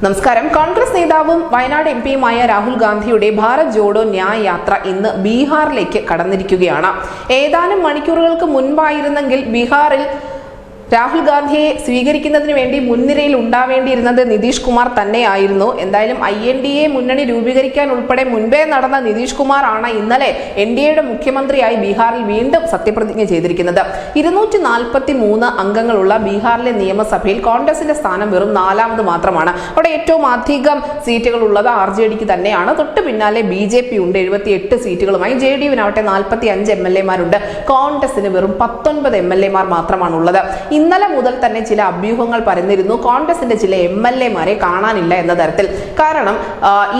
നമസ്കാരം. കോൺഗ്രസ് നേതാവും വയനാട് എംപിയുമായ രാഹുൽ ഗാന്ധിയുടെ ഭാരത് ജോഡോ ന്യായ് യാത്ര ഇന്ന് ബീഹാറിലേക്ക് കടന്നിരിക്കുകയാണ്. ഏതാനും മണിക്കൂറുകൾക്ക് മുൻപായിരുന്നെങ്കിൽ ബീഹാറിൽ രാഹുൽ ഗാന്ധിയെ സ്വീകരിക്കുന്നതിന് വേണ്ടി മുൻനിരയിൽ ഉണ്ടാവേണ്ടിയിരുന്നത് നിതീഷ് കുമാർ തന്നെയായിരുന്നു. എന്തായാലും INDA മുന്നണി രൂപീകരിക്കാൻ ഉൾപ്പെടെ മുൻപേ നടന്ന നിതീഷ് കുമാർ ആണ് ഇന്നലെ NDAയുടെ മുഖ്യമന്ത്രിയായി ബീഹാറിൽ വീണ്ടും സത്യപ്രതിജ്ഞ ചെയ്തിരിക്കുന്നത്. 243 അംഗങ്ങളുള്ള ബീഹാറിലെ നിയമസഭയിൽ കോൺഗ്രസിന്റെ സ്ഥാനം വെറും 4ാമത് മാത്രമാണ്. അവിടെ ഏറ്റവും അധികം സീറ്റുകൾ ഉള്ളത് RJDക്ക് തന്നെയാണ്. തൊട്ട് പിന്നാലെ BJP ഉണ്ട് 78 സീറ്റുകളുമായി. JDUവിനാവട്ടെ 45 MLAമാരുണ്ട്. കോൺഗ്രസിന് വെറും 19 MLAമാർ മാത്രമാണുള്ളത്. ഇന്നലെ മുതൽ തന്നെ ചില അഭ്യൂഹങ്ങൾ പരന്നിരുന്നു. കോൺഗ്രസിന്റെ ചില MLAമാരെ കാണാനില്ല എന്ന തരത്തിൽ. കാരണം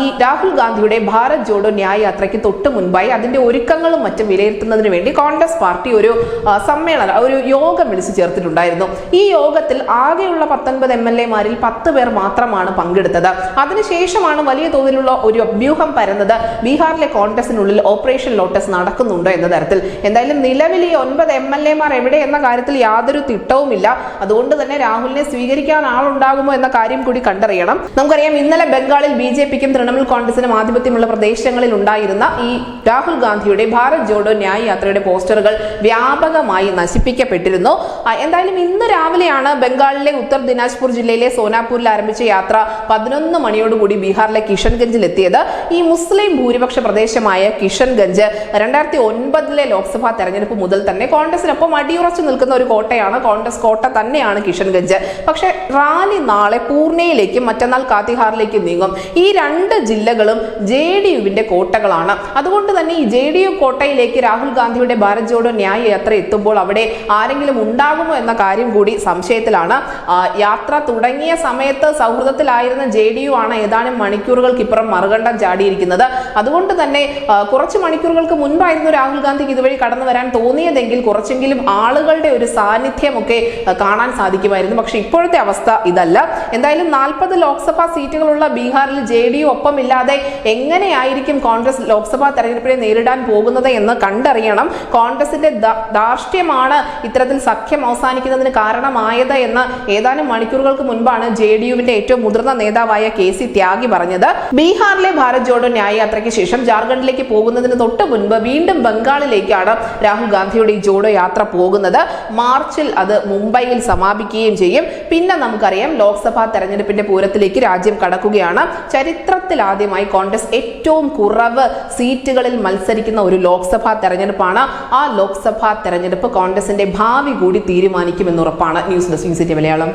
ഈ രാഹുൽ ഗാന്ധിയുടെ ഭാരത് ജോഡോ ന്യായ് യാത്രയ്ക്ക് തൊട്ട് മുൻപായി അതിന്റെ ഒരുക്കങ്ങളും മറ്റും വിലയിരുത്തുന്നതിന് വേണ്ടി കോൺഗ്രസ് പാർട്ടി ഒരു യോഗം വിളിച്ചു ചേർത്തിട്ടുണ്ടായിരുന്നു. ഈ യോഗത്തിൽ ആകെയുള്ള 19 MLAമാരിൽ 10 പേർ മാത്രമാണ് പങ്കെടുത്തത്. അതിനുശേഷമാണ് വലിയ തോതിലുള്ള ഒരു അഭ്യൂഹം പരന്നത് ബീഹാറിലെ കോൺഗ്രസിനുള്ളിൽ ഓപ്പറേഷൻ ലോട്ടസ് നടക്കുന്നുണ്ടോ എന്ന തരത്തിൽ. എന്തായാലും നിലവിൽ ഈ 9 MLAമാർ എവിടെ എന്ന കാര്യത്തിൽ യാതൊരു തിട്ടവുമില്ല. അതുകൊണ്ട് തന്നെ രാഹുലിനെ സ്വീകരിക്കാൻ ആളുണ്ടാകുമോ എന്ന കാര്യം കൂടി കണ്ടറിയണം. നമുക്കറിയാം, ഇന്നലെ ബംഗാളിൽ BJPക്കും തൃണമൂൽ കോൺഗ്രസിനും ആധിപത്യമുള്ള പ്രദേശങ്ങളിൽ ഉണ്ടായിരുന്ന ഈ രാഹുൽ ഗാന്ധിയുടെ ഭാരത് ജോഡോ ന്യായ് യാത്രയുടെ പോസ്റ്ററുകൾ വ്യാപകമായി നശിപ്പിക്കപ്പെട്ടിരുന്നു. എന്തായാലും ഇന്ന് രാവിലെയാണ് ബംഗാളിലെ ഉത്തർ ദിനാജ്പൂർ ജില്ലയിലെ സോനാപൂരിൽ ആരംഭിച്ച യാത്ര 11 മണിയോടുകൂടി ബീഹാറിലെ കിഷൻഗഞ്ചിൽ എത്തിയത്. ഈ മുസ്ലിം ഭൂരിപക്ഷ പ്രദേശമായ കിഷൻഗഞ്ച് 2009 ലോക്സഭാ തെരഞ്ഞെടുപ്പ് മുതൽ തന്നെ കോൺഗ്രസിനൊപ്പം അടിയുറച്ചു നിൽക്കുന്ന ഒരു കോട്ടയാണ്. കോൺഗ്രസ് കോട്ട തന്നെയാണ് കിഷൻഗഞ്ച്. പക്ഷെ റാലി നാളെ പൂർണ്ണയിലേക്കും മറ്റന്നാൾ കാത്തിഹാറിലേക്കും നീങ്ങും. ഈ 2 ജില്ലകളും JDUവിന്റെ കോട്ടകളാണ്. അതുകൊണ്ട് തന്നെ ഈ JDU കോട്ടയിലേക്ക് രാഹുൽ ഗാന്ധിയുടെ ഭാരത് ജോഡോ ന്യായ് യാത്ര എത്തുമ്പോൾ അവിടെ ആരെങ്കിലും ഉണ്ടാകുമോ എന്ന കാര്യം കൂടി സംശയത്തിലാണ്. യാത്ര തുടങ്ങിയ സമയത്ത് സൗഹൃദത്തിലായിരുന്ന JDU ആണ് ഏതാനും മണിക്കൂറുകൾക്കിപ്പുറം മറുകണ്ഠം ചാടിയിരിക്കുന്നത്. അതുകൊണ്ട് തന്നെ കുറച്ച് മണിക്കൂറുകൾക്ക് മുൻപായിരുന്നു രാഹുൽ ഗാന്ധിക്ക് ഇതുവഴി കടന്നു വരാൻ തോന്നിയതെങ്കിൽ കുറച്ചെങ്കിലും ആളുകളുടെ ഒരു സാന്നിധ്യമൊക്കെ കാണാൻ സാധിക്കുമായിരുന്നു. പക്ഷെ ഇപ്പോഴത്തെ അവസ്ഥ ഇതല്ല. എന്തായാലും 40 ലോക്സഭാ സീറ്റുകളുള്ള ബീഹാറിൽ JDU ഒപ്പമില്ലാതെ എങ്ങനെയായിരിക്കും കോൺഗ്രസ് ലോക്സഭാ തെരഞ്ഞെടുപ്പിനെ നേരിടാൻ പോകുന്നത് എന്ന് കണ്ടറിയണം. കോൺഗ്രസിന്റെ ധാർഷ്ട്യമാണ് ഇത്തരത്തിൽ സഖ്യം അവസാനിക്കുന്നതിന് കാരണമായത് എന്ന് ഏതാനും മണിക്കൂറുകൾക്ക് മുൻപാണ് JDUവിന്റെ ഏറ്റവും മുതിർന്ന നേതാവായ KC ത്യാഗി പറഞ്ഞത്. ബീഹാറിലെ ഭാരത് ജോഡോ ന്യായ് യാത്രയ്ക്ക് ശേഷം ജാർഖണ്ഡിലേക്ക് പോകുന്നതിന് തൊട്ട് മുൻപ് വീണ്ടും ബംഗാളിലേക്കാണ് രാഹുൽ ഗാന്ധിയുടെ ഈ ജോഡോ യാത്ര പോകുന്നത്. മാർച്ചിൽ അത് മുംബൈയിൽ സമാപിക്കുകയും ചെയ്യും. പിന്നെ നമുക്കറിയാം, ലോക്സഭാ തെരഞ്ഞെടുപ്പിന്റെ പൂരത്തിലേക്ക് രാജ്യം കടക്കുകയാണ്. ചരിത്രത്തിൽ ആദ്യമായി കോൺഗ്രസ് ഏറ്റവും കുറവ് സീറ്റുകളിൽ മത്സരിക്കുന്ന ഒരു ലോക്സഭാ തെരഞ്ഞെടുപ്പാണ്. ആ ലോക്സഭാ തെരഞ്ഞെടുപ്പ് കോൺഗ്രസിന്റെ ഭാവി കൂടി തീരുമാനിക്കുമെന്നുറപ്പാണ്. News desk Malayalam.